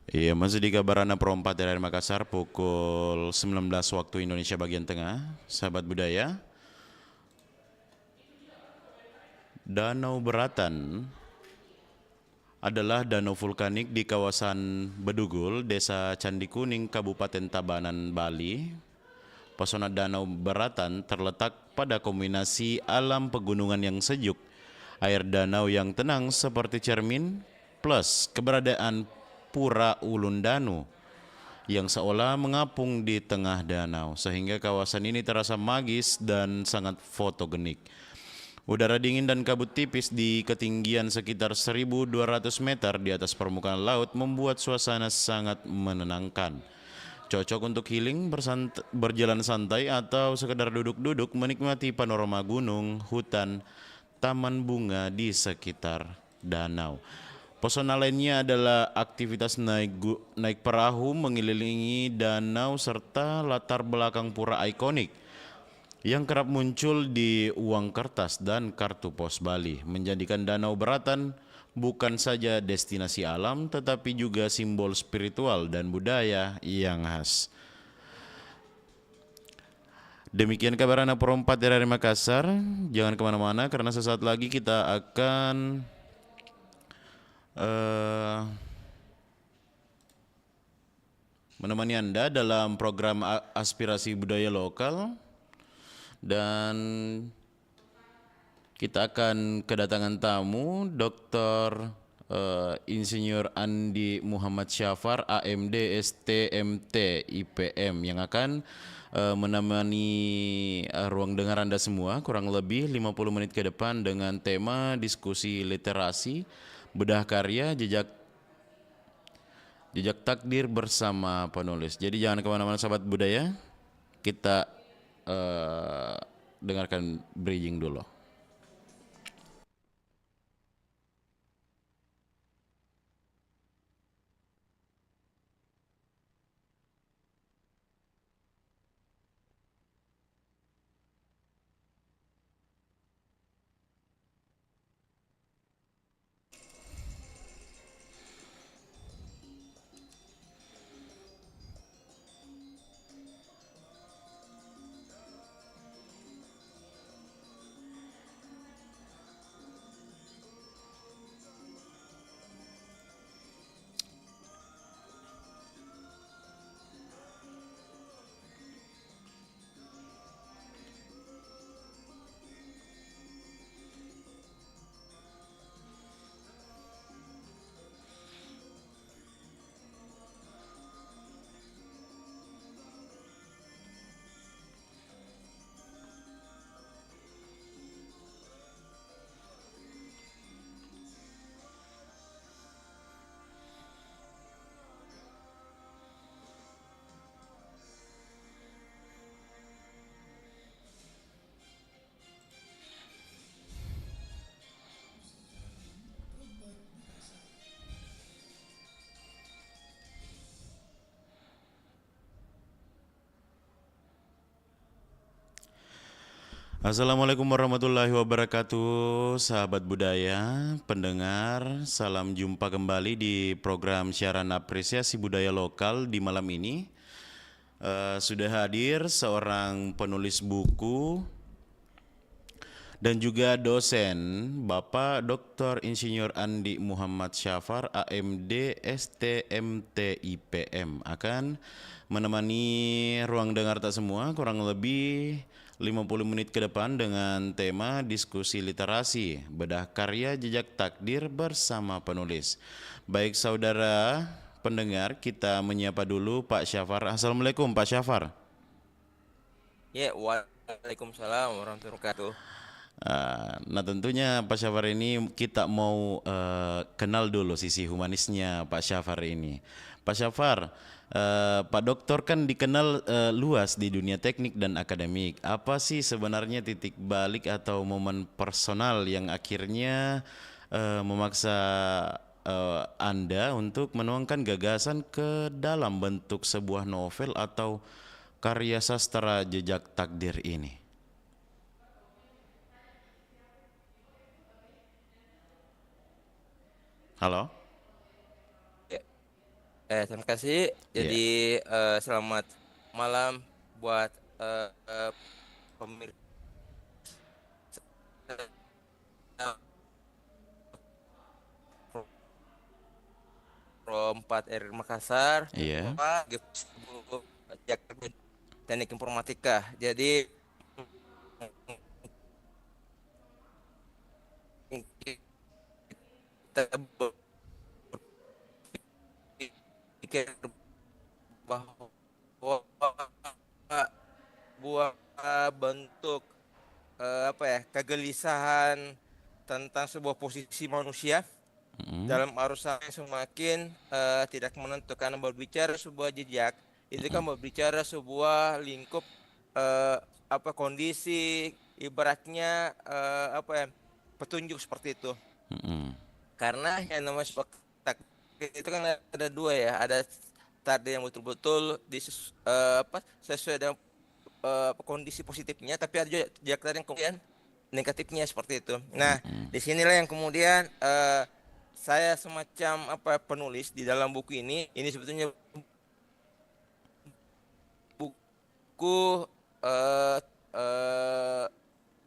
Iya, masih di Kabarana Perempat dari Makassar pukul 19 waktu Indonesia bagian tengah. Sahabat budaya, Danau Beratan adalah danau vulkanik di kawasan Bedugul, Desa Candi Kuning, Kabupaten Tabanan, Bali. Pesona Danau Beratan terletak pada kombinasi alam pegunungan yang sejuk, air danau yang tenang seperti cermin, plus keberadaan Pura Ulundanu yang seolah mengapung di tengah danau, sehingga kawasan ini terasa magis dan sangat fotogenik. Udara dingin dan kabut tipis di ketinggian sekitar 1.200 meter di atas permukaan laut membuat suasana sangat menenangkan. Cocok untuk healing, berjalan santai, atau sekedar duduk-duduk menikmati panorama gunung, hutan, taman bunga di sekitar danau. Pesona lainnya adalah aktivitas naik perahu mengelilingi danau serta latar belakang pura ikonik yang kerap muncul di uang kertas dan kartu pos Bali, menjadikan Danau Beratan bukan saja destinasi alam tetapi juga simbol spiritual dan budaya yang khas. Demikian kabar anak perempat dari Makassar. Jangan kemana-mana karena sesaat lagi kita akan eh, menemani Anda dalam program aspirasi budaya lokal, dan kita akan kedatangan tamu Dr. Insinyur Andi Muhammad Syafar, AMD, STMT, IPM, yang akan menemani ruang dengar Anda semua kurang lebih 50 menit ke depan dengan tema diskusi literasi, bedah karya, jejak takdir bersama penulis. Jadi jangan kemana-mana sahabat budaya, kita dengarkan bridging dulu. Assalamualaikum warahmatullahi wabarakatuh, sahabat budaya, pendengar, salam jumpa kembali di program siaran apresiasi budaya lokal di malam ini. Sudah hadir seorang penulis buku dan juga dosen, Bapak Dr. Insinyur Andi Muhammad Syafar, AMD, STMT, IPM, akan menemani ruang dengar tak semua kurang lebih 50 menit ke depan dengan tema diskusi literasi, bedah karya, jejak takdir bersama penulis. Baik saudara pendengar, kita menyapa dulu Pak Syafar. Assalamualaikum Pak Syafar. Ya, waalaikumsalam warahmatullahi wabarakatuh. Nah tentunya Pak Syafar ini kita mau kenal dulu sisi humanisnya Pak Syafar ini. Pak Syafar, Pak Doktor kan dikenal luas di dunia teknik dan akademik. Apa sih sebenarnya titik balik atau momen personal yang akhirnya memaksa Anda untuk menuangkan gagasan ke dalam bentuk sebuah novel atau karya sastra jejak takdir ini? Halo? Ya, Terima kasih. Iya, Jadi selamat malam buat pemirsa Pro 4 RRI Makassar, iya. Pak Jakarta Teknik Informatika. Jadi kita berpikir bahwa buah bentuk apa ya, kegelisahan tentang sebuah posisi manusia Mm-mm, dalam arus yang semakin tidak menentu, karena berbicara sebuah jejak itu kan mm-mm, berbicara sebuah lingkup, eh, apa, kondisi ibaratnya apa ya, petunjuk seperti itu. mm-mm, Karena yang namanya sepak takdir itu kan ada dua ya, ada takdir yang betul-betul apa, sesuai dengan kondisi positifnya, tapi ada juga takdir yang kemudian negatifnya seperti itu. Nah, mm-mm, disinilah yang kemudian saya semacam apa, penulis di dalam buku ini. Ini sebetulnya buku eh eh,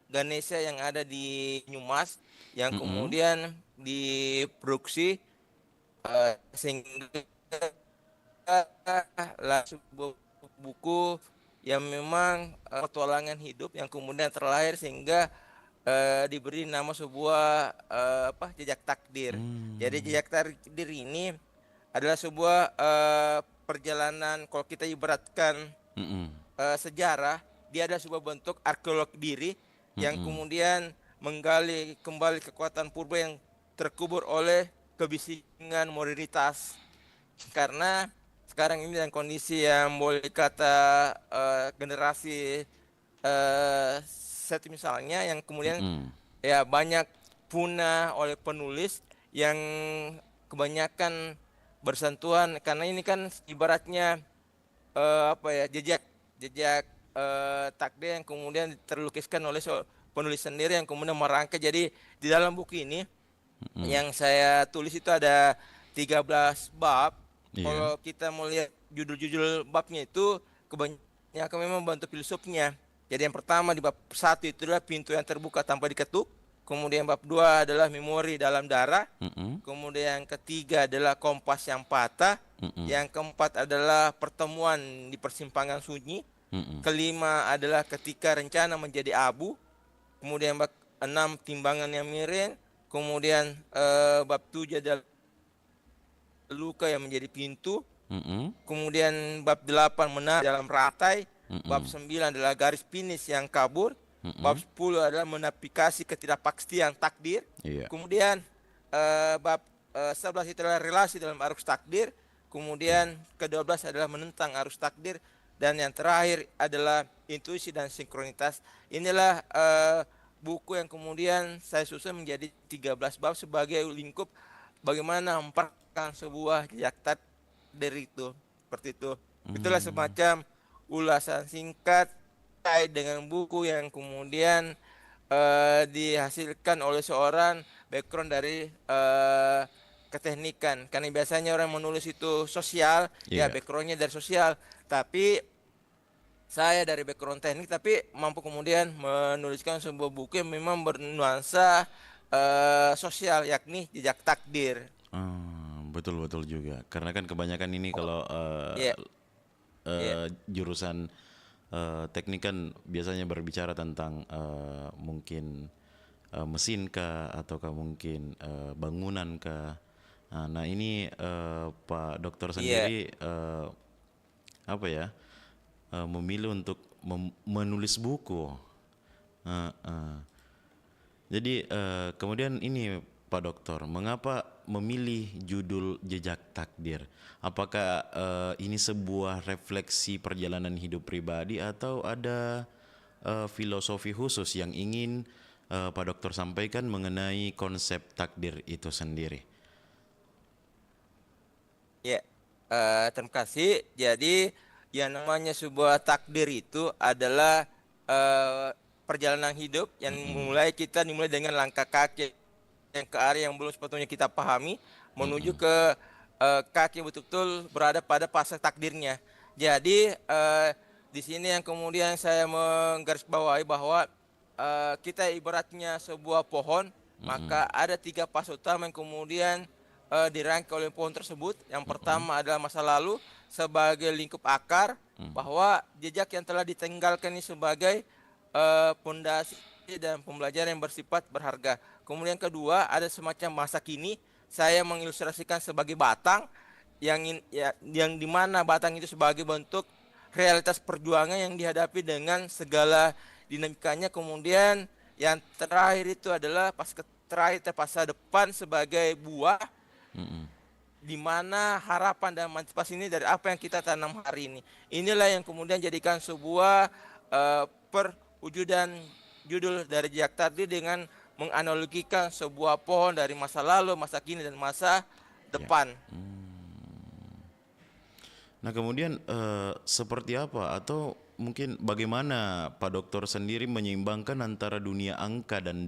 Ganesha yang ada di Nyumas, yang mm-mm, kemudian diproduksi sehingga lah sebuah buku yang memang petualangan hidup yang kemudian terlahir sehingga diberi nama sebuah apa, jejak takdir. Jadi mm, jejak takdir ini adalah sebuah perjalanan, kalau kita ibaratkan mm-mm, sejarah, dia adalah sebuah bentuk arkeolog diri yang mm-mm, kemudian menggali kembali kekuatan purba yang terkubur oleh kebisingan modernitas. Karena sekarang ini dalam kondisi yang boleh kata generasi set misalnya, yang kemudian mm-mm, ya banyak punah oleh penulis yang kebanyakan bersentuhan, karena ini kan ibaratnya apa ya, jejak jejak takdir yang kemudian terlukiskan oleh penulis sendiri yang kemudian merangkai. Jadi di dalam buku ini mm-mm. yang saya tulis itu ada 13 bab. Iya. Kalau kita melihat judul-judul babnya itu kebanyakan memang bentuk filosofnya. Jadi yang pertama di bab satu itu adalah pintu yang terbuka tanpa diketuk. Kemudian bab dua adalah memori dalam darah. Mm-mm, Kemudian yang ketiga adalah kompas yang patah. mm-mm, Yang keempat adalah pertemuan di persimpangan sunyi. mm-mm, Kelima adalah ketika rencana menjadi abu. Kemudian bab enam timbangan yang miring. Kemudian bab tujuh adalah luka yang menjadi pintu. mm-mm, Kemudian bab 8 menara dalam rantai. Bab mm-mm, 9 adalah garis finish yang kabur. Bab mm-mm. 10 adalah menafikasi ketidakpastian takdir. Iya. Kemudian bab 11 itu adalah relasi dalam arus takdir. Kemudian ke-12 adalah menentang arus takdir. Dan yang terakhir adalah intuisi dan sinkronitas. Inilah buku yang kemudian saya susun menjadi 13 bab sebagai lingkup bagaimana memperkenalkan sebuah jejak takdir itu. Seperti itu. Itulah Mm, semacam ulasan singkat terkait dengan buku yang kemudian dihasilkan oleh seorang background dari keteknikan. Karena biasanya orang menulis itu sosial, ya iya. backgroundnya dari sosial. Tapi saya dari background teknik, tapi mampu kemudian menuliskan sebuah buku yang memang bernuansa sosial, yakni jejak takdir. Betul betul juga. Karena kan kebanyakan ini kalau Iya, iya, jurusan teknik kan biasanya berbicara tentang mungkin mesin kah ataukah mungkin bangunan kah. Nah ini Pak Dokter iya, sendiri apa ya memilih untuk menulis buku. Eh, eh. Jadi kemudian ini Pak Dokter, mengapa memilih judul Jejak Takdir? Apakah ini sebuah refleksi perjalanan hidup pribadi atau ada filosofi khusus yang ingin Pak Dokter sampaikan mengenai konsep takdir itu sendiri? iya. Terima kasih. Jadi yang namanya sebuah takdir itu adalah eh, perjalanan hidup yang Mm-mm, dimulai dengan langkah kaki yang ke arah yang belum sepatutnya kita pahami, menuju mm-mm, ke kaki betul-betul berada pada fase takdirnya. Jadi di sini yang kemudian saya menggarisbawahi bahwa kita ibaratnya sebuah pohon, Mm-mm. maka ada 3 fase utama yang kemudian dirangkai oleh pohon tersebut. Yang Mm-mm. pertama adalah masa lalu sebagai lingkup akar, Mm. bahwa jejak yang telah ditinggalkan ini sebagai pondasi dan pembelajaran yang bersifat berharga. Kemudian kedua ada semacam masa kini, saya mengilustrasikan sebagai batang yang dimana batang itu sebagai bentuk realitas perjuangan yang dihadapi dengan segala dinamikanya. Kemudian yang terakhir itu adalah masa depan sebagai buah, Mm-mm. di mana harapan dan emansipasi ini dari apa yang kita tanam hari ini. Inilah yang kemudian jadikan sebuah perwujudan judul dari Jejak Takdir dengan menganalogikan sebuah pohon dari masa lalu, masa kini, dan masa Ya. depan. Nah, kemudian seperti apa atau mungkin bagaimana Pak Dokter sendiri menyeimbangkan antara dunia angka dan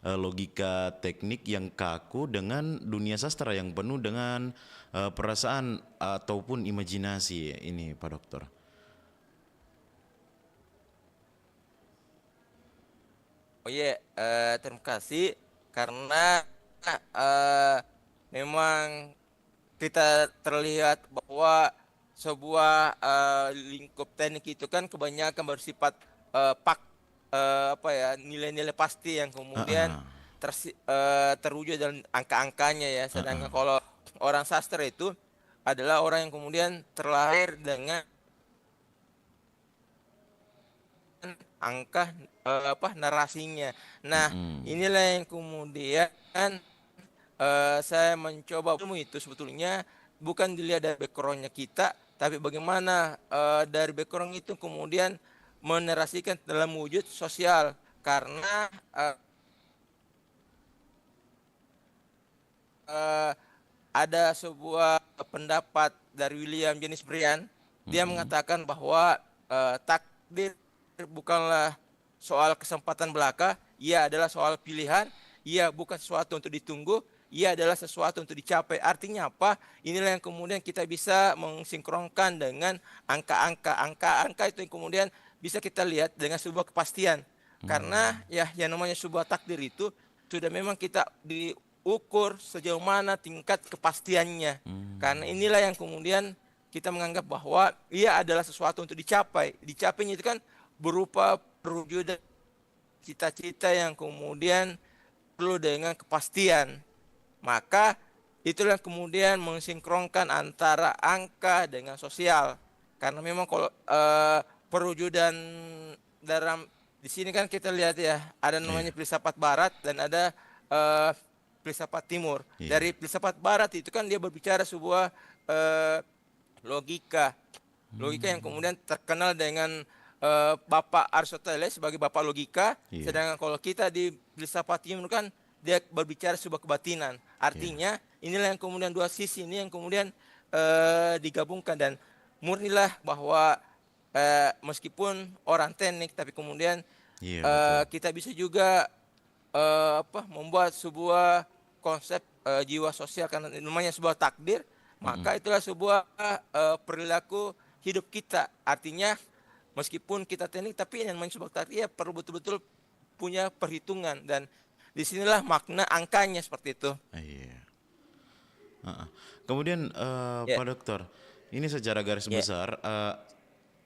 logika teknik yang kaku dengan dunia sastra yang penuh dengan perasaan ataupun imajinasi ini, Pak Dokter? Oh iya, terima kasih karena eh, memang kita terlihat bahwa sebuah lingkup teknik itu kan kebanyakan bersifat pak apa ya, nilai-nilai pasti yang kemudian Ah, terwujud dalam angka-angkanya ya. ah, ah, Sedangkan ah. kalau orang sastra itu adalah orang yang kemudian terlahir dengan angka apa narasinya. Nah, Mm-mm. inilah yang kemudian saya mencoba ilmu itu sebetulnya bukan dilihat dari backgroundnya kita, tapi bagaimana dari background itu kemudian menerasikan dalam wujud sosial. Karena eh, ada sebuah pendapat dari William James Bryan, dia Mm-mm. mengatakan bahwa takdir bukanlah soal kesempatan belaka, ia adalah soal pilihan, ia bukan sesuatu untuk ditunggu, ia adalah sesuatu untuk dicapai. Artinya apa? Inilah yang kemudian kita bisa mensinkronkan dengan angka-angka. Angka-angka itu yang kemudian bisa kita lihat dengan sebuah kepastian. Karena ya yang namanya sebuah takdir itu sudah memang kita diukur sejauh mana tingkat kepastiannya. Karena inilah yang kemudian kita menganggap bahwa ia adalah sesuatu untuk dicapai. Dicapainya itu kan berupa perwujudan cita-cita yang kemudian perlu dengan kepastian. Maka itulah yang kemudian mensinkronkan antara angka dengan sosial. Karena memang kalau perwujudan dalam di sini kan kita lihat ya, ada namanya Iya, filsafat barat dan ada eh, filsafat timur. iya. Dari filsafat barat itu kan dia berbicara sebuah eh, logika. Logika yang kemudian terkenal dengan Bapak Aristoteles sebagai Bapak Logika. Iya, Sedangkan kalau kita di filsafat timur kan dia berbicara sebuah kebatinan. iya. Artinya inilah yang kemudian dua sisi ini yang kemudian digabungkan, dan murnilah bahwa meskipun orang teknik tapi kemudian Iya, betul. kita bisa juga apa membuat sebuah konsep jiwa sosial karena namanya sebuah takdir. Mm-mm. Maka itulah sebuah perilaku hidup kita. Artinya meskipun kita teknik tapi yang namanya sebuah takdir ya perlu betul-betul punya perhitungan, dan disinilah makna angkanya seperti itu. Iya. Ah, ah. Kemudian Ya, Pak Dokter, ini secara garis ya. besar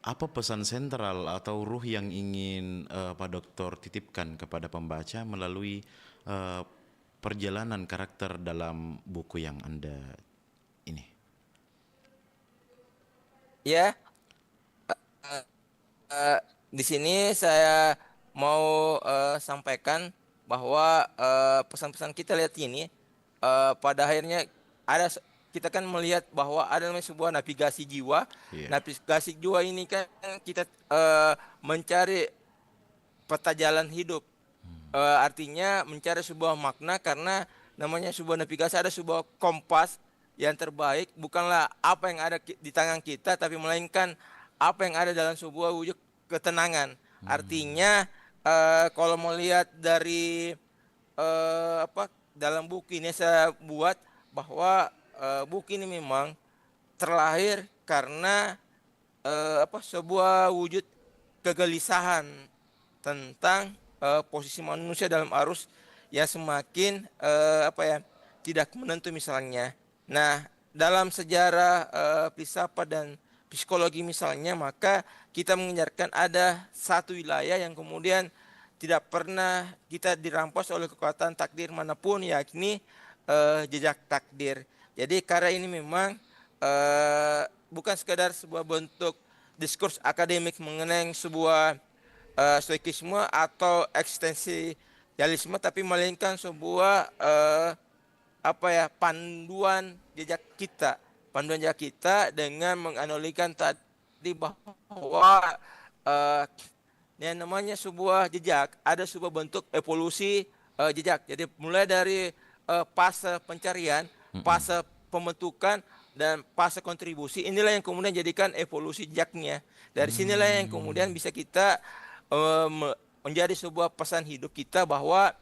apa pesan sentral atau ruh yang ingin Pak Dokter titipkan kepada pembaca melalui eh, perjalanan karakter dalam buku yang Anda ini? Ya, di sini saya mau sampaikan bahwa pesan-pesan kita lihat ini pada akhirnya ada kita kan melihat bahwa ada namanya sebuah navigasi jiwa. Iya. Navigasi jiwa ini kan kita mencari peta jalan hidup. Artinya mencari sebuah makna, karena namanya sebuah navigasi ada sebuah kompas yang terbaik bukanlah apa yang ada di tangan kita, tapi melainkan apa yang ada dalam sebuah wujud ketenangan. Artinya kalau melihat dari apa dalam buku ini saya buat bahwa buku ini memang terlahir karena sebuah wujud kegelisahan tentang posisi manusia dalam arus yang semakin tidak menentu misalnya. Nah, dalam sejarah filsafat dan psikologi misalnya, maka kita mengingatkan ada satu wilayah yang kemudian tidak pernah kita dirampas oleh kekuatan takdir manapun, yakni jejak takdir. Jadi karya ini memang bukan sekedar sebuah bentuk diskurs akademik mengenai sebuah stoikisme atau eksistensialisme, tapi melainkan sebuah panduan jejak kita dengan menganalogikan tadi bahwa yang namanya sebuah jejak ada sebuah bentuk evolusi jejak. Jadi mulai dari fase pencarian, fase pembentukan, dan fase kontribusi, inilah yang kemudian jadikan evolusi jejaknya. Dari sinilah yang kemudian bisa kita menjadi sebuah pesan hidup kita bahwa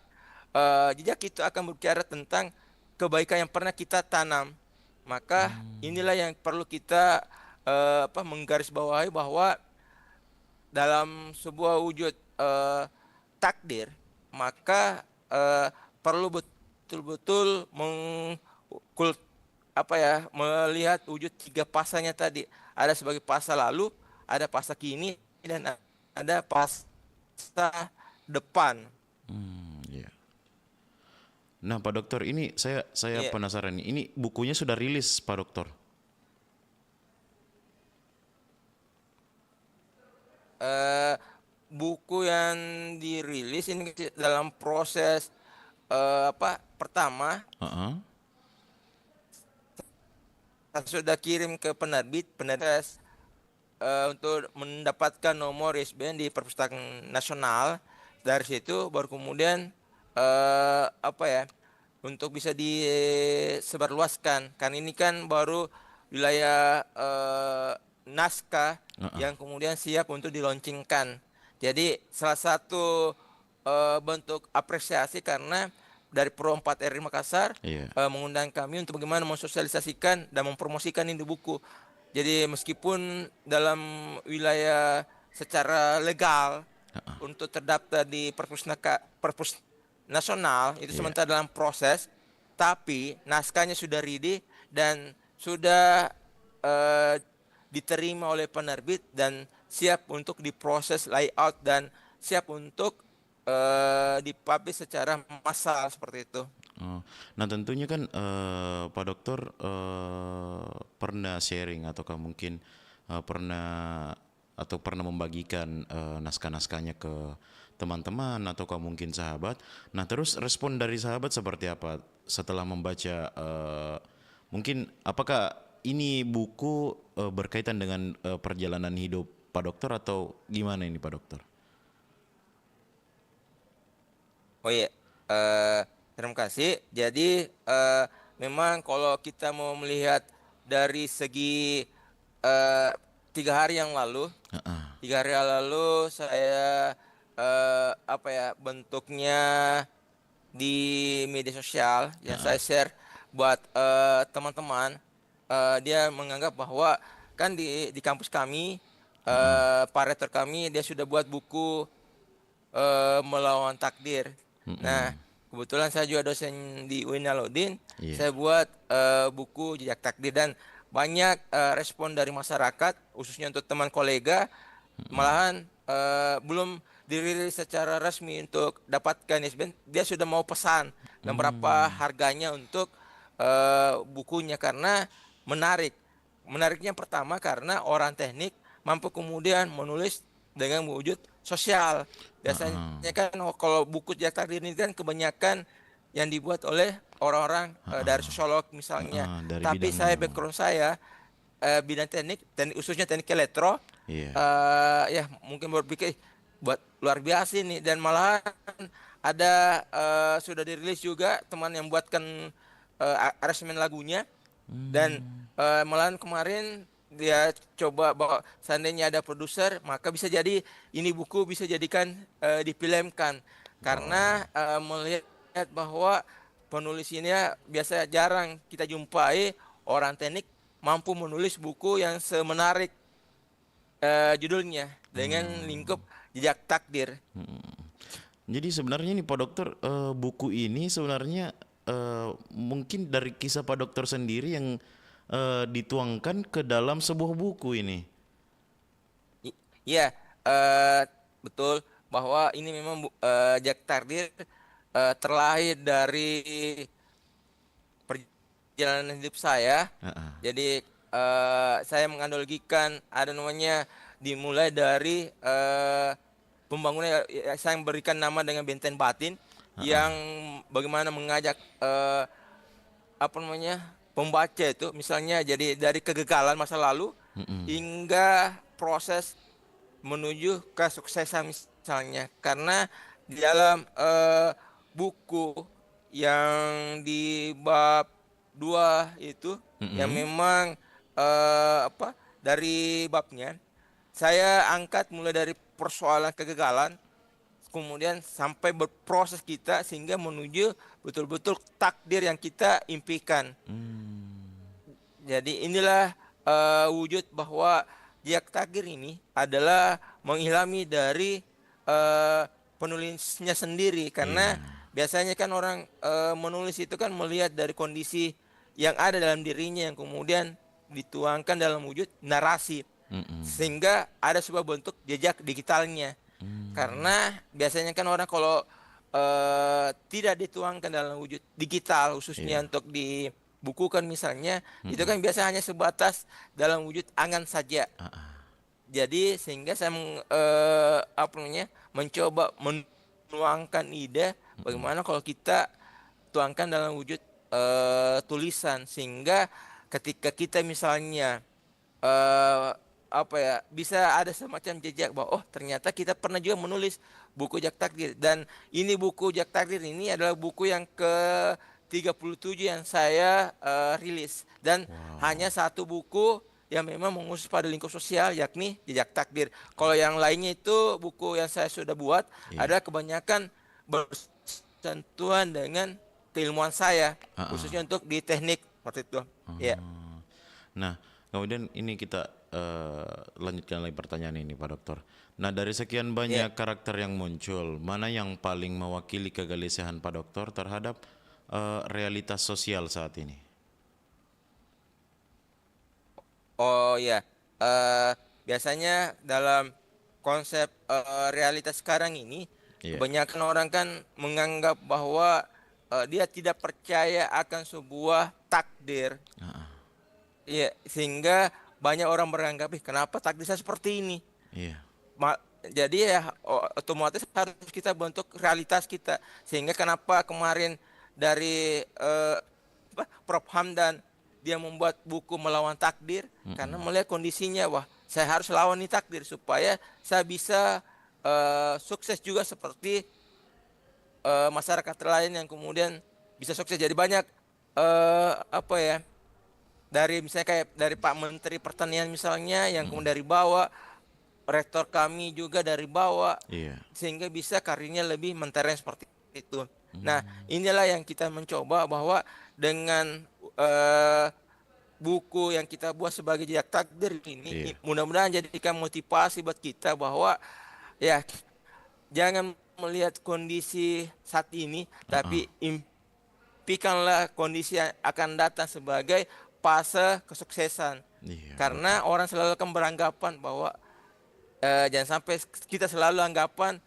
jejak itu akan berbicara tentang kebaikan yang pernah kita tanam. Maka inilah yang perlu kita menggarisbawahi bahwa dalam sebuah wujud takdir, maka perlu betul-betul melihat wujud tiga pasanya tadi. Ada sebagai fase lalu, ada fase kini, dan ada fase depan. Iya. Nah, Pak Dokter, ini saya Iya. penasaran nih. Ini bukunya sudah rilis, Pak Dokter? Buku yang dirilis ini dalam proses pertama, Heeh. saya sudah kirim ke penerbit untuk mendapatkan nomor ISBN di Perpustakaan Nasional. Dari situ baru kemudian untuk bisa disebarluaskan. Kan ini kan baru wilayah naskah yang kemudian siap untuk dilaunchingkan. Jadi salah satu bentuk apresiasi karena dari Pro 4 RI Makassar mengundang kami untuk bagaimana mensosialisasikan dan mempromosikan ini buku. Jadi meskipun dalam wilayah secara legal untuk terdaftar di Perpus Nasional itu sementara dalam proses, tapi naskahnya sudah ready dan sudah diterima oleh penerbit dan siap untuk diproses layout dan siap untuk dipublish secara massal seperti itu. Nah, tentunya kan Pak Dokter pernah sharing ataukah mungkin pernah membagikan naskah-naskahnya ke teman-teman ataukah mungkin sahabat. Nah, terus respon dari sahabat seperti apa setelah membaca? Mungkin apakah ini buku berkaitan dengan perjalanan hidup Pak Dokter atau gimana ini, Pak Dokter? Oh iya, terima kasih. Jadi memang kalau kita mau melihat dari segi 3 hari yang lalu, 3 hari yang lalu saya bentuknya di media sosial yang saya share buat teman-teman. Dia menganggap bahwa kan di kampus kami, Pak Rektor kami dia sudah buat buku Melawan Takdir. Nah, kebetulan saya juga dosen di UIN Alauddin. Saya buat buku Jejak Takdir dan banyak respon dari masyarakat, khususnya untuk teman kolega. Malahan belum dirilis secara resmi untuk dapatkan ISBN, dia sudah mau pesan dan berapa harganya untuk bukunya karena menarik. Menariknya pertama karena orang teknik mampu kemudian menulis dengan wujud sosial. Biasanya kan kalau buku Jejak Takdir ini kan kebanyakan yang dibuat oleh orang-orang dari sosiolog misalnya. Tapi saya background saya bidang teknik khususnya teknik elektro. Ya mungkin berpikir buat luar biasa ini dan malahan ada sudah dirilis juga teman yang buatkan aransemen lagunya dan malahan kemarin dia coba bahwa seandainya ada produser maka bisa jadi ini buku bisa jadikan difilmkan karena melihat bahwa penulis ini biasa jarang kita jumpai orang teknik mampu menulis buku yang semenarik judulnya dengan lingkup jejak takdir. Jadi sebenarnya nih Pak Dokter, buku ini sebenarnya mungkin dari kisah Pak Dokter sendiri yang dituangkan ke dalam sebuah buku ini. Iya, betul bahwa ini memang jejak takdir terlahir dari perjalanan hidup saya. Heeh. Jadi saya menganalogikan ada namanya dimulai dari pembangunan saya berikan nama dengan benteng batin yang bagaimana mengajak apa namanya pembaca itu misalnya jadi dari kegagalan masa lalu hingga proses menuju kesuksesan misalnya karena di dalam buku yang di bab 2 itu yang memang apa dari babnya saya angkat mulai dari persoalan kegagalan kemudian sampai berproses kita sehingga menuju betul-betul takdir yang kita impikan. Jadi inilah wujud bahwa jejak takdir ini adalah mengilhami dari penulisnya sendiri karena biasanya kan orang menulis itu kan melihat dari kondisi yang ada dalam dirinya yang kemudian dituangkan dalam wujud narasi sehingga ada sebuah bentuk jejak digitalnya karena biasanya kan orang kalau tidak dituangkan dalam wujud digital khususnya untuk dibukukan misalnya itu kan biasa hanya sebatas dalam wujud angan saja. Jadi sehingga saya apa namanya mencoba menuangkan ide bagaimana kalau kita tuangkan dalam wujud tulisan sehingga ketika kita misalnya apa ya bisa ada semacam jejak bahwa oh ternyata kita pernah juga menulis buku jejak takdir dan ini buku jejak takdir ini adalah buku yang ke 37 yang saya rilis dan hanya satu buku yang memang mengurus pada lingkup sosial yakni jejak takdir. Kalau yang lainnya itu buku yang saya sudah buat ada kebanyakan bersentuhan dengan keilmuan saya khususnya untuk di teknik seperti itu. Ya. Nah, kemudian ini kita lanjutkan lagi pertanyaan ini Pak Dokter. Nah, dari sekian banyak karakter yang muncul, mana yang paling mewakili kegelisahan Pak Dokter terhadap realitas sosial saat ini? Oh ya, biasanya dalam konsep realitas sekarang ini, kebanyakan orang kan menganggap bahwa dia tidak percaya akan sebuah takdir. Iya, sehingga banyak orang beranggap, kenapa takdir saya seperti ini? Iya. Jadi ya otomatis harus kita bentuk realitas kita. Sehingga kenapa kemarin dari Prof. Hamdan dia membuat buku melawan takdir karena melihat kondisinya wah saya harus lawan nih takdir supaya saya bisa sukses juga seperti masyarakat lain yang kemudian bisa sukses. Jadi banyak apa ya dari misalnya kayak dari Pak Menteri Pertanian misalnya yang kemudian dari bawah rektor kami juga dari bawah sehingga bisa karirnya lebih mentereng seperti itu. Nah inilah yang kita mencoba bahwa dengan buku yang kita buat sebagai jejak takdir ini mudah-mudahan jadikan motivasi buat kita bahwa ya jangan melihat kondisi saat ini tapi impikanlah kondisi yang akan datang sebagai fase kesuksesan. Karena orang selalu akan beranggapan bahwa jangan sampai kita selalu anggapan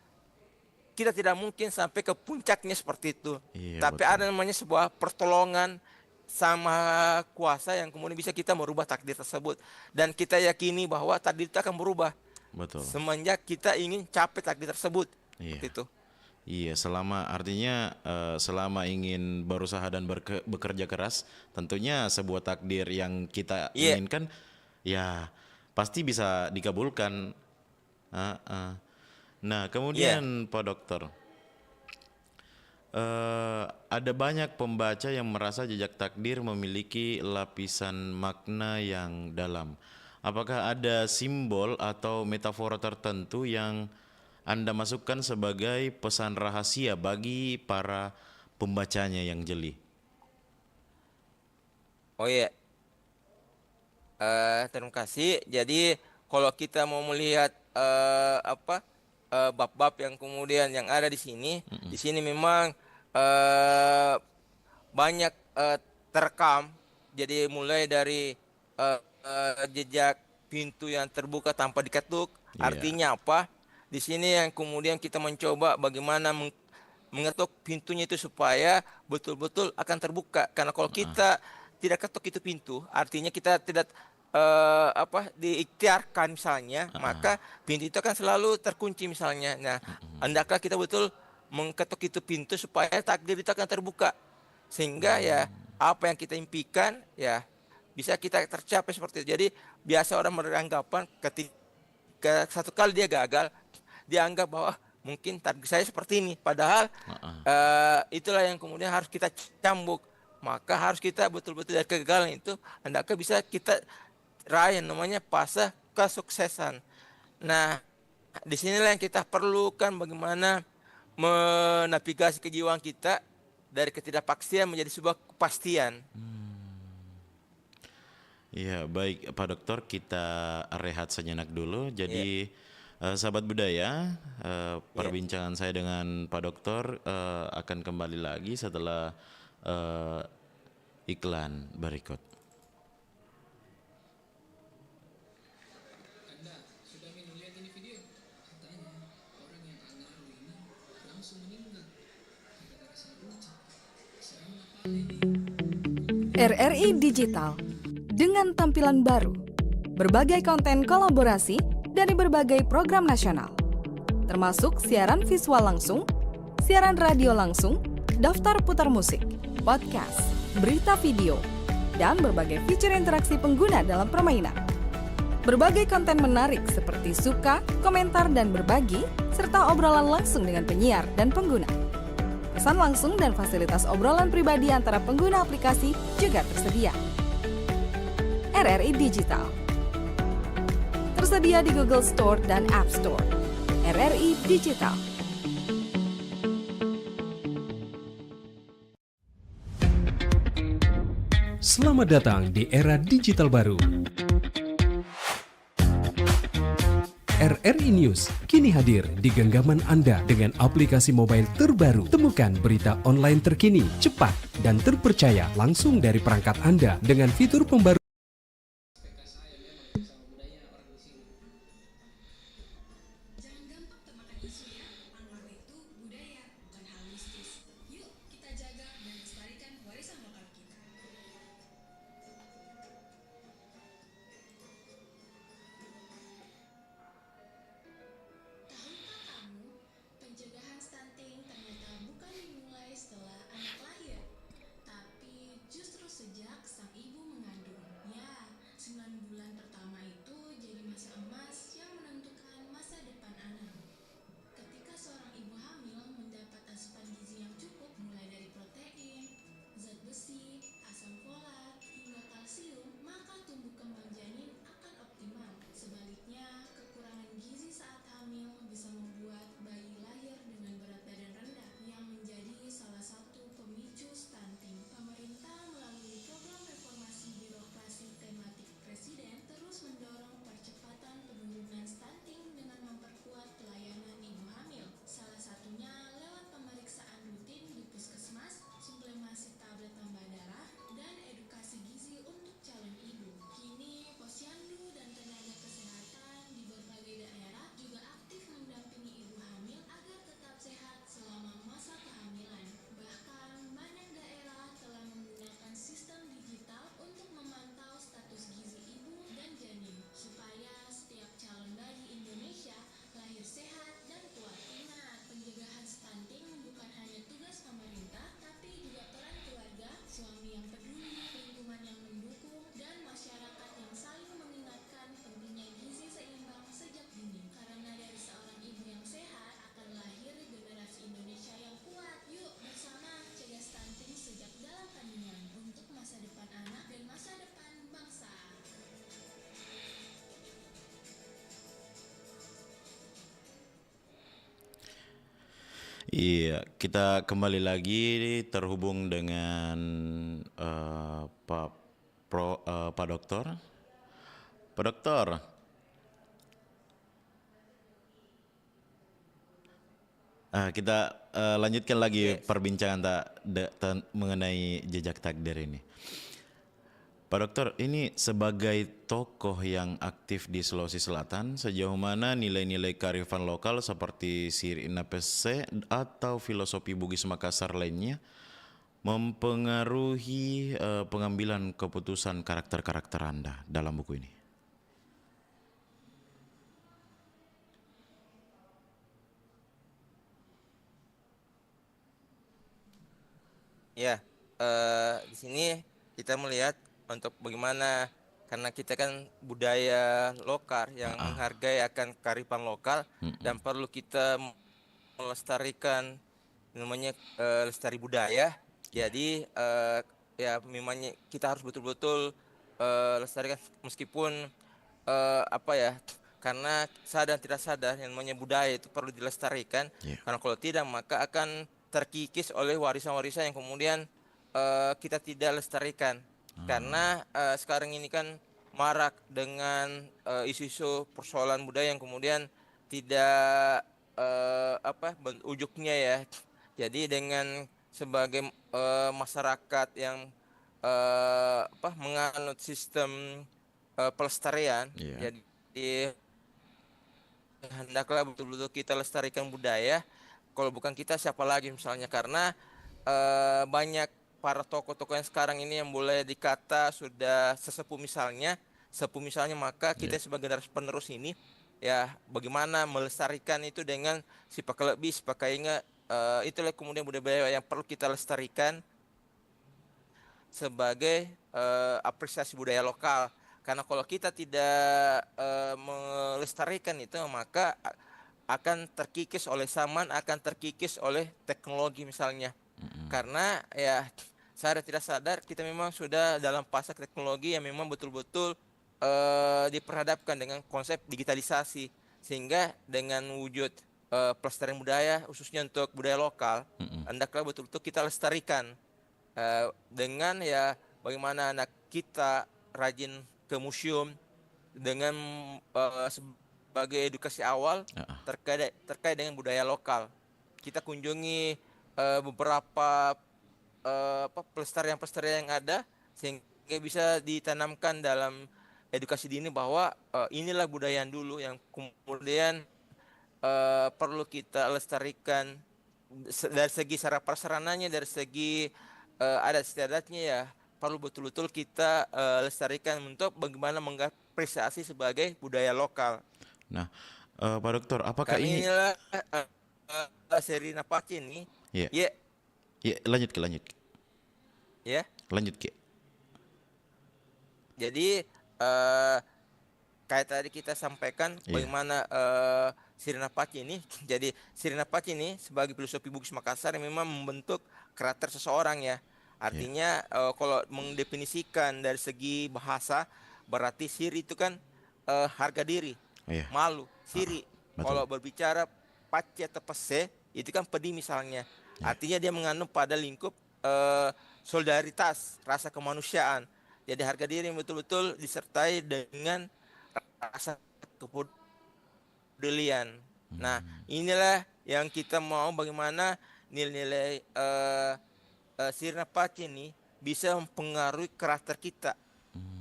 kita tidak mungkin sampai ke puncaknya seperti itu. Tapi ada namanya sebuah pertolongan sama kuasa yang kemudian bisa kita merubah takdir tersebut. Dan kita yakini bahwa takdir itu akan berubah. Semenjak kita ingin capai takdir tersebut. Seperti itu. Iya, selama artinya selama ingin berusaha dan bekerja keras, tentunya sebuah takdir yang kita inginkan ya pasti bisa dikabulkan. Nah, kemudian Pak Dokter, ada banyak pembaca yang merasa jejak takdir memiliki lapisan makna yang dalam. Apakah ada simbol atau metafora tertentu yang Anda masukkan sebagai pesan rahasia bagi para pembacanya yang jeli? Oh iya, Terima kasih. Jadi kalau kita mau melihat bab-bab yang kemudian yang ada di sini memang eh, banyak terekam. Jadi mulai dari jejak pintu yang terbuka tanpa diketuk. Iya. Artinya apa? Di sini yang kemudian kita mencoba bagaimana mengetuk pintunya itu supaya betul-betul akan terbuka. Karena kalau kita tidak ketuk itu pintu, artinya kita tidak diikhtiarkan misalnya, maka pintu itu akan selalu terkunci misalnya. Nah, hendaklah kita betul mengetuk itu pintu supaya takdir itu akan terbuka. Sehingga ya apa yang kita impikan ya bisa kita tercapai seperti itu. Jadi biasa orang beranggapan ketika satu kali dia gagal, dia anggap bahwa mungkin target saya seperti ini. Padahal itulah yang kemudian harus kita cambuk. Maka harus kita betul-betul dari kegagalan itu hendaknya bisa kita raih yang namanya fase kesuksesan. Nah, disinilah yang kita perlukan bagaimana menavigasi kejiwaan kita dari ketidakpastian menjadi sebuah kepastian. Iya, baik Pak Dokter, kita rehat sejenak dulu. Ya, Jadi sahabat budaya, ya. perbincangan saya dengan Pak Dokter akan kembali lagi setelah eh, iklan berikut. RRI Digital dengan tampilan baru, berbagai konten kolaborasi dari berbagai program nasional, termasuk siaran visual langsung, siaran radio langsung, daftar putar musik, podcast, berita video, dan berbagai fitur interaksi pengguna dalam permainan. Berbagai konten menarik seperti suka, komentar, dan berbagi, serta obrolan langsung dengan penyiar dan pengguna. Pesan langsung dan fasilitas obrolan pribadi antara pengguna aplikasi juga tersedia. RRI Digital tersedia di Google Store dan App Store. RRI Digital. Selamat datang di era digital baru. RRI News kini hadir di genggaman Anda dengan aplikasi mobile terbaru. Temukan berita online terkini, cepat, dan terpercaya langsung dari perangkat Anda dengan fitur pembaru. Jangan gampang termakan isu ya, Anwar itu budaya, bukan hal mistis. Yuk kita jaga dan lestarikan warisan lokal kita. Tahukah kamu, pencegahan stunting ternyata bukan dimulai setelah anak lahir, tapi justru sejak sang ibu mengandung. Ya, 9 bulan pertama itu jadi masa emas yang menentukan masa depan anak. Ketika seorang ibu hamil mendapat asupan gizi yang cukup mulai dari protein, zat besi, asam folat, hingga kalsium, maka tumbuh kembang janin akan optimal. Sebaliknya, kekurangan gizi saat hamil bisa membuat bayi lahir dengan berat badan rendah yang menjadi salah satu pemicu stunting. Pemerintah melalui program reformasi birokrasi tematik Presiden terus mendorong percepatan penurunan stunting dengan memperkuat pelayanan ibu hamil. Salah satunya lewat pemeriksaan rutin di puskesmas, suplemasi tablet tambah darah, dan edukasi gizi untuk calon ibu. Kini, posyandu dan tenaga kesehatan di berbagai daerah juga aktif mendampingi ibu hamil agar tetap sehat selama masa kehamilan. Bahkan, banyak daerah telah menggunakan sistem digital untuk memantau status gizi ibu dan janin, supaya setiap calon bayi Indonesia lahir sehat dan kuat. Ingat, pencegahan stunting bukan hanya tugas pemerintah, tapi juga peran keluarga, suami yang peduli, lingkungan yang mendukung, dan masyarakat yang saling mengingatkan pentingnya gizi seimbang sejak dini. Karena dari seorang ibu yang sehat akan lahir generasi Indonesia yang kuat. Yuk bersama cegah stunting sejak dalam kandungan untuk masa depan anak dan masa depan bangsa. Iya, kita kembali lagi terhubung dengan Pak Dokter. Pak Dokter, kita lanjutkan lagi Yes. perbincangan mengenai jejak takdir ini. Pak Dokter, ini sebagai tokoh yang aktif di Sulawesi Selatan, sejauh mana nilai-nilai kearifan lokal seperti Sirina Pese atau filosofi Bugis Makassar lainnya mempengaruhi pengambilan keputusan karakter-karakter Anda dalam buku ini? Ya, di sini kita melihat untuk bagaimana karena kita kan budaya lokal yang menghargai akan kearifan lokal dan perlu kita melestarikan namanya lestari budaya. Jadi ya memangnya kita harus betul-betul lestarikan meskipun apa ya karena sadar tidak sadar yang namanya budaya itu perlu dilestarikan Yeah. karena kalau tidak maka akan terkikis oleh warisan-warisan yang kemudian kita tidak lestarikan karena sekarang ini kan marak dengan isu-isu persoalan budaya yang kemudian tidak ujungnya ya. Jadi dengan sebagai masyarakat yang menganut sistem pelestarian, Iya. jadi hendaklah betul-betul kita lestarikan budaya. Kalau bukan kita siapa lagi misalnya karena banyak para tokoh-tokoh yang sekarang ini yang boleh dikata sudah sepuh misalnya maka kita sebagai generasi penerus ini ya bagaimana melestarikan itu dengan sifat lebih ingat itulah kemudian budaya yang perlu kita lestarikan sebagai apresiasi budaya lokal karena kalau kita tidak melestarikan itu maka akan terkikis oleh zaman, akan terkikis oleh teknologi misalnya. Karena ya sadar tidak sadar kita memang sudah dalam fase teknologi yang memang betul-betul diperhadapkan dengan konsep digitalisasi sehingga dengan wujud pelestarian budaya khususnya untuk budaya lokal hendaklah betul-betul kita lestarikan dengan ya bagaimana anak kita rajin ke museum dengan sebagai edukasi awal terkait dengan budaya lokal. Kita kunjungi beberapa pelestarian-pelestarian yang ada sehingga bisa ditanamkan dalam edukasi dini bahwa inilah budaya yang dulu yang kemudian perlu kita lestarikan dari segi sarana prasarananya, dari segi adat istiadatnya ya perlu betul-betul kita lestarikan untuk bagaimana mengapresiasi sebagai budaya lokal. Nah, Pak Dokter, apakah Karena ini? inilah seri Napaci ini. Iya. Ya, Ya, lanjut ke. ya. Lanjut ke. Jadi kayak tadi kita sampaikan bagaimana Sirina Paci ini. Jadi Sirina Paci ini sebagai filosofi Bugis Makassar yang memang membentuk karakter seseorang ya. Artinya kalau mendefinisikan dari segi bahasa berarti siri itu kan harga diri, malu, siri. Kalau berbicara paci atau pese itu kan pedi misalnya. Artinya dia mengandung pada lingkup solidaritas, rasa kemanusiaan. Jadi harga diri yang betul-betul disertai dengan rasa kepedulian. Nah, inilah yang kita mau bagaimana nilai-nilai Sirina Paci ini bisa mempengaruhi karakter kita.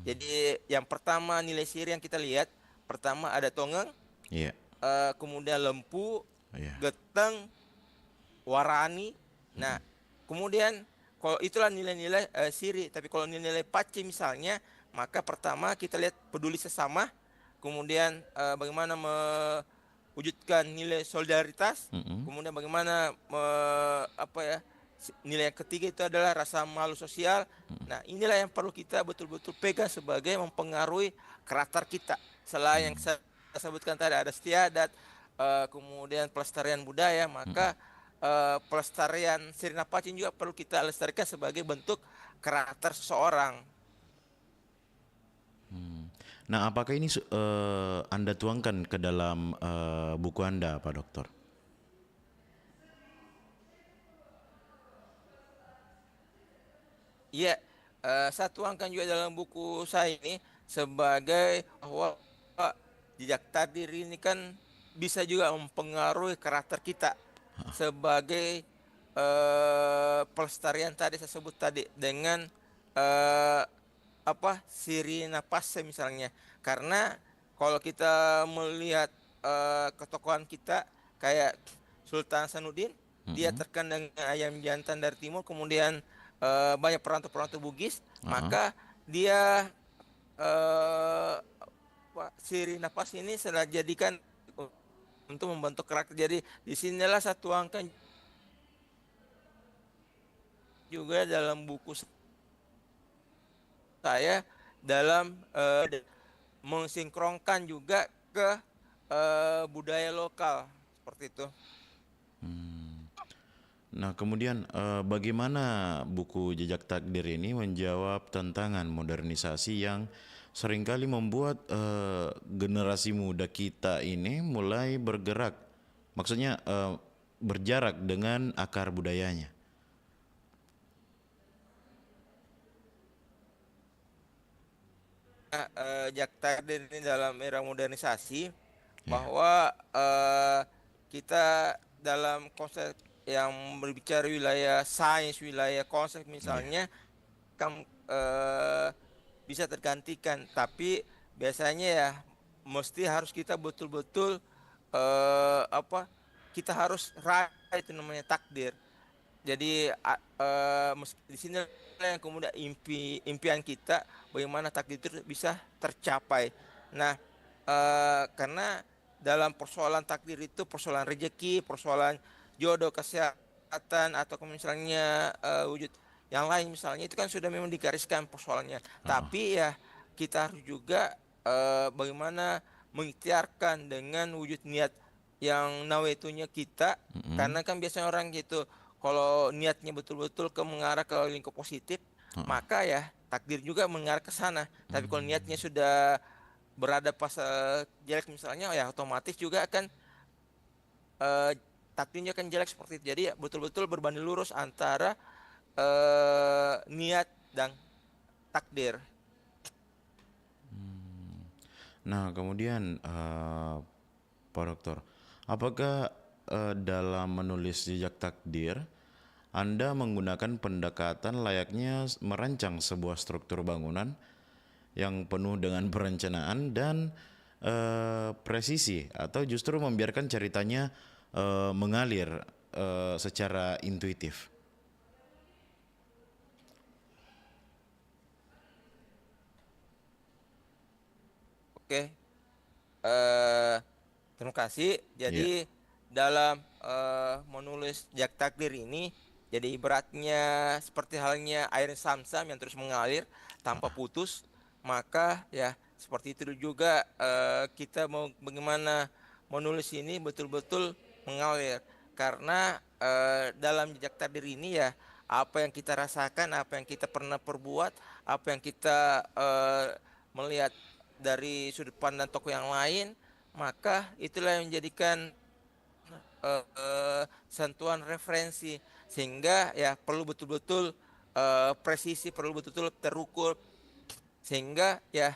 Jadi yang pertama nilai siri yang kita lihat, pertama ada tongeng, kemudian lempu, geteng, warani. Nah, kemudian kalau itulah nilai-nilai siri. Tapi kalau nilai-nilai Paci misalnya, maka pertama kita lihat peduli sesama, kemudian bagaimana mewujudkan nilai solidaritas, kemudian bagaimana nilai yang ketiga itu adalah rasa malu sosial. Nah, inilah yang perlu kita betul-betul pegang sebagai mempengaruhi karakter kita. Selain yang saya sebutkan tadi ada istiadat, kemudian pelestarian budaya, maka pelestarian Sirina Paci juga perlu kita lestarikan sebagai bentuk karakter seseorang. Nah, apakah ini Anda tuangkan ke dalam buku Anda, Pak Dokter? Iya, saya tuangkan juga dalam buku saya ini sebagai bahwa jejak takdir ini kan bisa juga mempengaruhi karakter kita sebagai pelestarian tadi saya sebut tadi dengan eh, siri napas misalnya. Karena kalau kita melihat ketokohan kita kayak Sultan Hasanuddin, dia Mm-mm. terkenal dengan ayam jantan dari timur, kemudian banyak perantau-perantau Bugis, Ah, maka dia siri napas ini saya jadikan untuk membentuk karakter. Jadi disinilah saya tuangkan juga dalam buku saya dalam mensinkronkan juga ke budaya lokal seperti itu. Nah, kemudian bagaimana buku Jejak Takdir ini menjawab tantangan modernisasi yang seringkali membuat generasi muda kita ini mulai bergerak, maksudnya berjarak dengan akar budayanya. Jakta hadir ini dalam era modernisasi Ya, bahwa kita dalam konsep yang berbicara wilayah sains, wilayah konsep ya. misalnya kan bisa tergantikan, tapi biasanya ya mesti harus kita betul-betul eh, apa kita harus raih itu namanya takdir. Jadi di sini yang kemudian impian kita bagaimana takdir itu bisa tercapai. Nah, karena dalam persoalan takdir itu persoalan rezeki, persoalan jodoh, kesehatan atau misalnya wujud yang lain misalnya itu kan sudah memang digariskan persoalannya. Tapi ya kita harus juga bagaimana mengikhtiarkan dengan wujud niat yang nawaitunya kita, Mm-mm. karena kan biasanya orang gitu kalau niatnya betul-betul ke mengarah ke lingkup positif, maka ya takdir juga mengarah ke sana. Tapi kalau niatnya sudah berada pas jelek misalnya, ya otomatis juga akan eh, takdirnya akan jelek seperti itu. Jadi ya betul-betul berbanding lurus antara niat dan takdir. Nah, kemudian Pak Dokter, apakah dalam menulis Jejak Takdir Anda menggunakan pendekatan layaknya merancang sebuah struktur bangunan yang penuh dengan perencanaan dan presisi, atau justru membiarkan ceritanya mengalir secara intuitif? Oke, eh terima kasih. Ya. Jadi dalam menulis Jak Takdir ini, jadi ibaratnya seperti halnya air zam-zam yang terus mengalir tanpa putus, maka ya seperti itu juga kita mau bagaimana menulis ini betul-betul mengalir. Karena dalam jejak takdir ini ya apa yang kita rasakan, apa yang kita pernah perbuat, apa yang kita melihat dari sudut pandang tokoh yang lain, maka itulah yang menjadikan sentuhan referensi, sehingga ya perlu betul-betul presisi, perlu betul-betul terukur, sehingga ya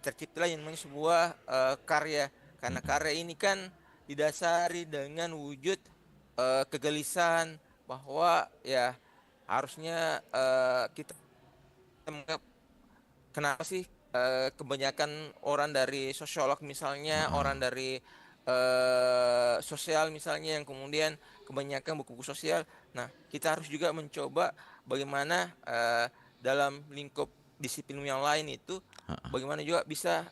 terciptalah yang namanya sebuah karya. Karena karya ini kan didasari dengan wujud kegelisahan bahwa ya harusnya kita menganggap kenapa sih kebanyakan orang dari sosiolog misalnya, orang dari sosial misalnya yang kemudian kebanyakan buku-buku sosial. Nah, kita harus juga mencoba bagaimana dalam lingkup disiplin yang lain itu bagaimana juga bisa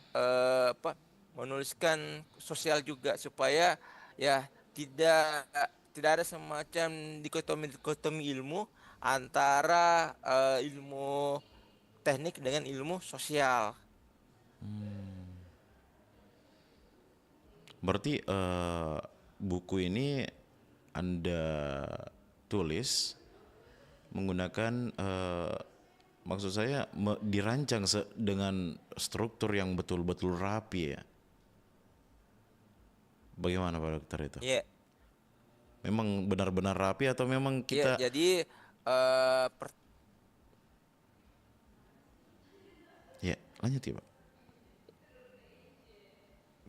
menuliskan sosial juga supaya ya tidak tidak ada semacam dikotomi ilmu antara ilmu teknik dengan ilmu sosial. Berarti buku ini Anda tulis menggunakan maksud saya dirancang dengan struktur yang betul-betul rapi ya. Bagaimana Pak Dokter itu? Ya, Memang benar-benar rapi atau memang ya. kita Jadi Lanjut ya Pak.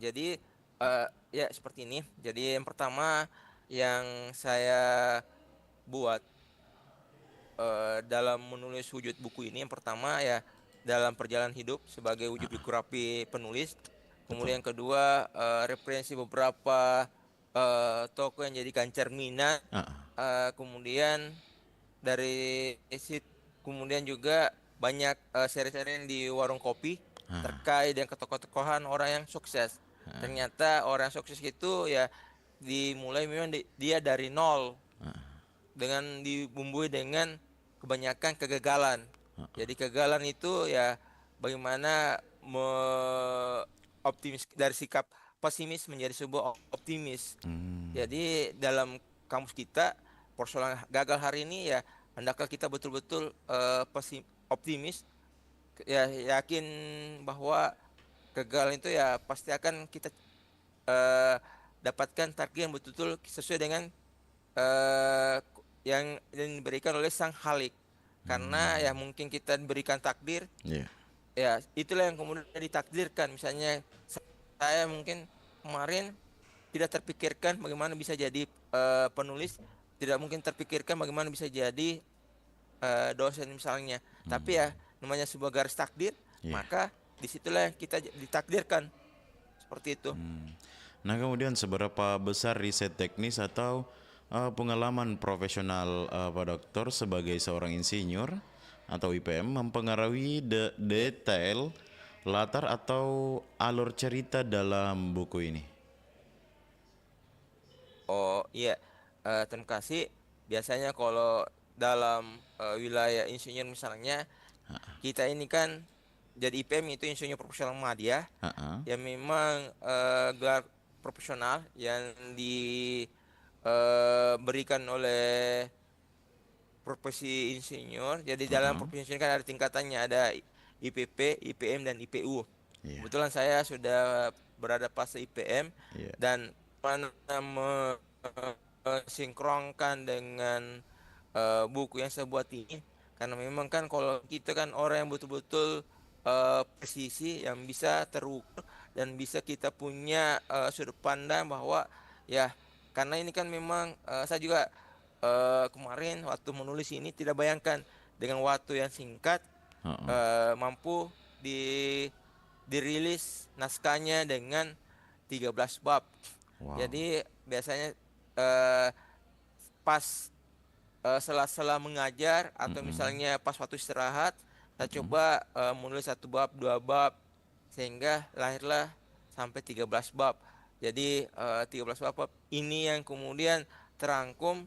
Jadi ya seperti ini. Jadi yang pertama yang saya buat dalam menulis wujud buku ini, yang pertama ya dalam perjalanan hidup sebagai wujud biografi penulis. Kemudian yang kedua referensi beberapa tokoh yang jadikan cerminan. Kemudian dari kemudian juga banyak seri-seri di warung kopi terkait dengan ketokoh-tokohan orang yang sukses. Ternyata orang sukses itu ya dimulai memang dia dari nol dengan dibumbui dengan kebanyakan kegagalan. Jadi kegagalan itu ya bagaimana optimis dari sikap pesimis menjadi sebuah optimis. Jadi dalam kamus kita persoalan gagal hari ini ya hendaklah kita betul-betul optimis, ya yakin bahwa kegagalan itu ya pasti akan kita dapatkan takdir yang betul-betul sesuai dengan yang diberikan oleh Sang Khalik. Karena ya mungkin kita diberikan takdir, ya itulah yang kemudian ditakdirkan. Misalnya saya mungkin kemarin tidak terpikirkan bagaimana bisa jadi penulis, tidak mungkin terpikirkan bagaimana bisa jadi dosen misalnya. Tapi ya namanya sebuah garis takdir, maka disitulah yang kita ditakdirkan seperti itu. Nah kemudian seberapa besar riset teknis atau pengalaman profesional Pak Dokter sebagai seorang insinyur atau IPM mempengaruhi detail latar atau alur cerita dalam buku ini? Oh iya, terima kasih. Biasanya kalau dalam wilayah insinyur misalnya, kita ini kan jadi IPM itu insinyur profesional Muhammadiyah, yang memang gelar profesional yang diberikan oleh profesi insinyur. Jadi dalam profesi insinyur kan ada tingkatannya, ada IPP, IPM, dan IPU. Kebetulan saya sudah berada fase IPM dan sinkronkan dengan buku yang saya buat ini, karena memang kan kalau kita kan orang yang betul-betul presisi, yang bisa terukur dan bisa kita punya sudut pandang bahwa ya karena ini kan memang saya juga kemarin waktu menulis ini tidak bayangkan dengan waktu yang singkat mampu dirilis naskahnya dengan 13 bab. Jadi biasanya pas sela-sela mengajar atau misalnya pas waktu istirahat, saya coba menulis 1 bab, 2 bab, sehingga lahirlah sampai 13 bab. Jadi 13 bab ini yang kemudian terangkum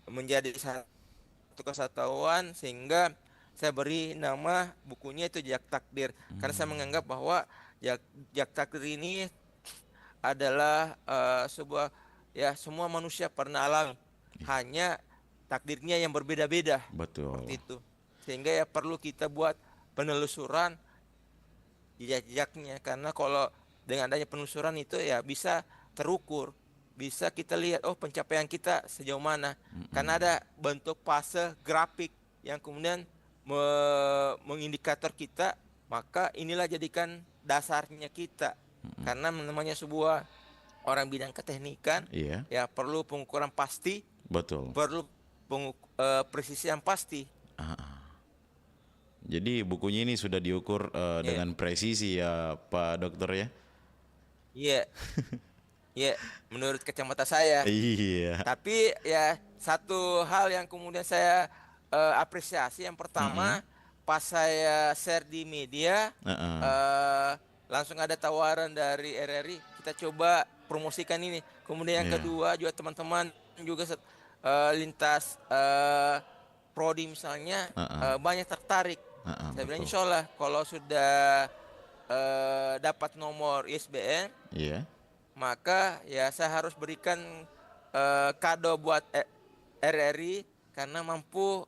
menjadi satu kesatuan, sehingga saya beri nama bukunya itu Jejak Takdir. Karena saya menganggap bahwa Jejak Takdir ini adalah sebuah, ya semua manusia pernah alami, hanya takdirnya yang berbeda-beda. Betul. Seperti itu. Sehingga ya perlu kita buat penelusuran jejak-jejaknya, karena kalau dengan adanya penelusuran itu ya bisa terukur, bisa kita lihat pencapaian kita sejauh mana. Karena ada bentuk fase grafik yang kemudian mengindikator kita, maka inilah jadikan dasarnya kita. Karena namanya sebuah orang bidang keteknikan, ya perlu pengukuran pasti, perlu presisi yang pasti. Jadi bukunya ini sudah diukur dengan presisi ya Pak Dokter ya? Iya. Iya, menurut kacamata saya. Iya. Tapi ya satu hal yang kemudian saya apresiasi, yang pertama pas saya share di media, langsung ada tawaran dari RRI, kita coba promosikan ini. Kemudian yang kedua juga teman-teman juga lintas prodi misalnya banyak tertarik. Saya bilang insya Allah kalau sudah dapat nomor ISBN, maka ya saya harus berikan kado buat RRI, karena mampu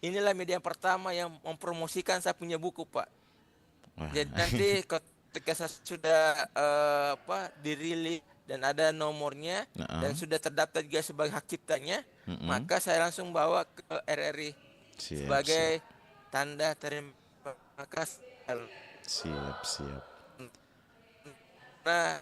inilah media pertama yang mempromosikan saya punya buku, Pak. Jadi nanti ketika saya sudah dirilis dan ada nomornya dan sudah terdaftar juga sebagai hak ciptanya, maka saya langsung bawa ke RRI sebagai tanda terima kasih Siap, siap. Karena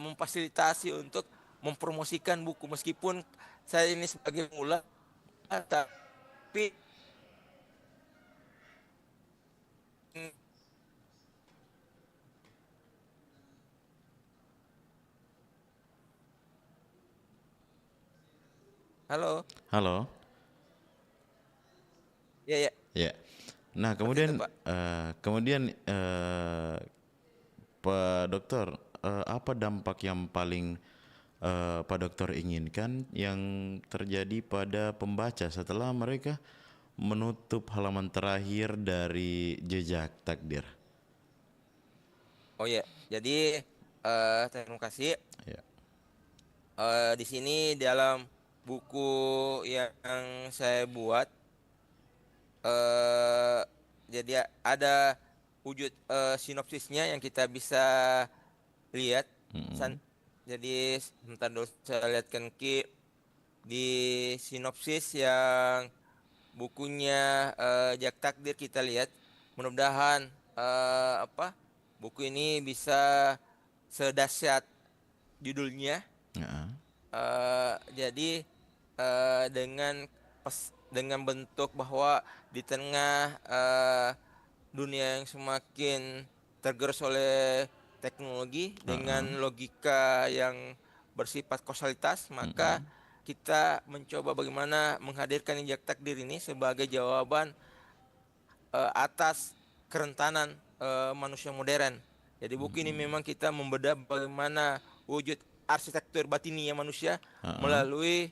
memfasilitasi untuk mempromosikan buku meskipun saya ini sebagai pemula, tapi halo, Halo. ya ya, Ya. Nah, seperti itu, Pak. kemudian Pak Dokter, apa dampak yang paling Pak Dokter inginkan yang terjadi pada pembaca setelah mereka menutup halaman terakhir dari Jejak Takdir? Oh ya, jadi terima kasih. Ya. Di sini dalam buku yang saya buat, eh jadi ada wujud sinopsisnya yang kita bisa lihat. Mm-mm. Jadi sebentar dulu saya lihatkan di sinopsis yang bukunya Jak Takdir kita lihat. Mudah-mudahan buku ini bisa sedahsyat judulnya. Ya. Jadi dengan bentuk bahwa di tengah dunia yang semakin tergerus oleh teknologi dengan logika yang bersifat kausalitas, maka kita mencoba bagaimana menghadirkan Injak Takdir ini sebagai jawaban atas kerentanan manusia modern. Jadi buku ini memang kita membedah bagaimana wujud arsitektur batinia manusia melalui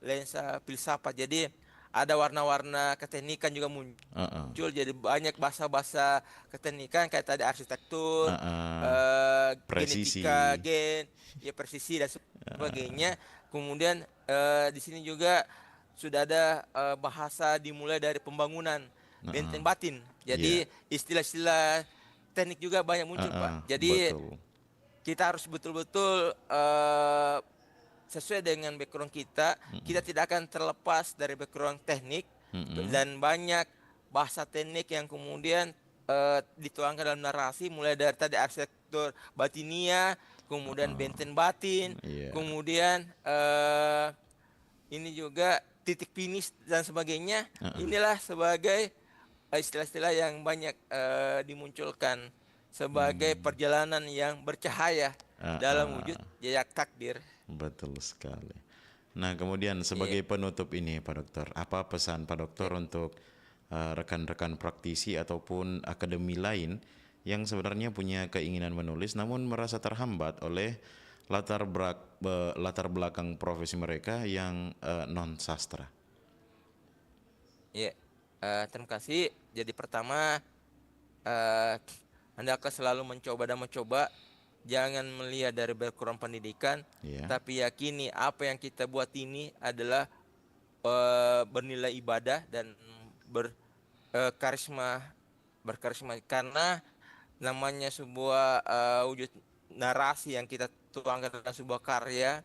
lensa filsafat. Jadi ada warna-warna keteknikan juga muncul. Jadi banyak bahasa-bahasa keteknikan kayak tadi arsitektur, Presisi. genetika, ya presisi dan sebagainya. Kemudian di sini juga sudah ada bahasa dimulai dari pembangunan benteng batin. Jadi istilah-istilah teknik juga banyak muncul, Pak. Jadi betul. kita harus betul-betul sesuai dengan background kita. Kita tidak akan terlepas dari background teknik dan banyak bahasa teknik yang kemudian dituangkan dalam narasi, mulai dari tadi arsitektur batinia, kemudian benteng batin, Iya. kemudian ini juga titik finish dan sebagainya. Inilah sebagai istilah-istilah yang banyak dimunculkan sebagai perjalanan yang bercahaya dalam wujud jejak takdir. Betul sekali. Nah, kemudian sebagai penutup ini, Pak Dokter, apa pesan Pak Dokter untuk rekan-rekan praktisi ataupun akademi lain yang sebenarnya punya keinginan menulis namun merasa terhambat oleh latar belakang profesi mereka yang non sastra? Ya, terima kasih. Jadi pertama, hendaklah selalu mencoba. Jangan melihat dari background pendidikan, tapi yakini apa yang kita buat ini adalah bernilai ibadah dan berkarisma. Karena namanya sebuah wujud narasi yang kita tuangkan dalam sebuah karya,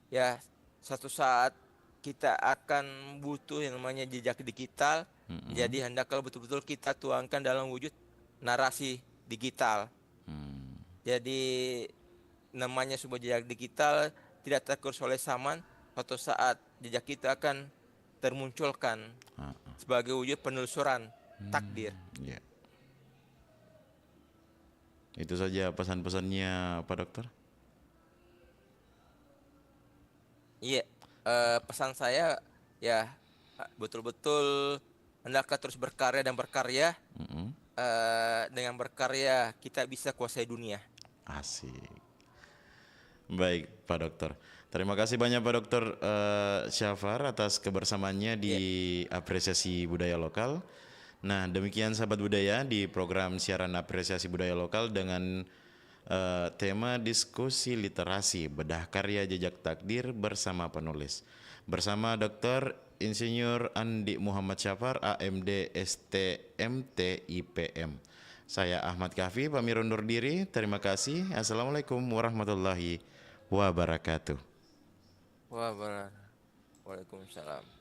ya satu saat kita akan butuh yang namanya jejak digital. Jadi hendaklah betul-betul kita tuangkan dalam wujud narasi digital. Jadi namanya sebuah jejak digital tidak tergerus oleh zaman. Suatu saat jejak kita akan termunculkan sebagai wujud penelusuran takdir. Ya. Itu saja pesan-pesannya Pak Dokter. Iya, pesan saya ya betul-betul hendaklah terus berkarya dan berkarya. Dengan berkarya kita bisa kuasai dunia. Asik. Baik, Pak Dokter. Terima kasih banyak Pak Dokter Syafar atas kebersamaannya di Apresiasi Budaya Lokal. Nah, demikian sahabat budaya di program siaran Apresiasi Budaya Lokal dengan tema diskusi literasi bedah karya jejak takdir bersama penulis. Bersama Dr. Insinyur Andi Muhammad Syafar, AMD STMT IPM. Saya Ahmad Kahfi, pamit undur diri. Terima kasih. Assalamualaikum warahmatullahi wabarakatuh. Waalaikumsalam.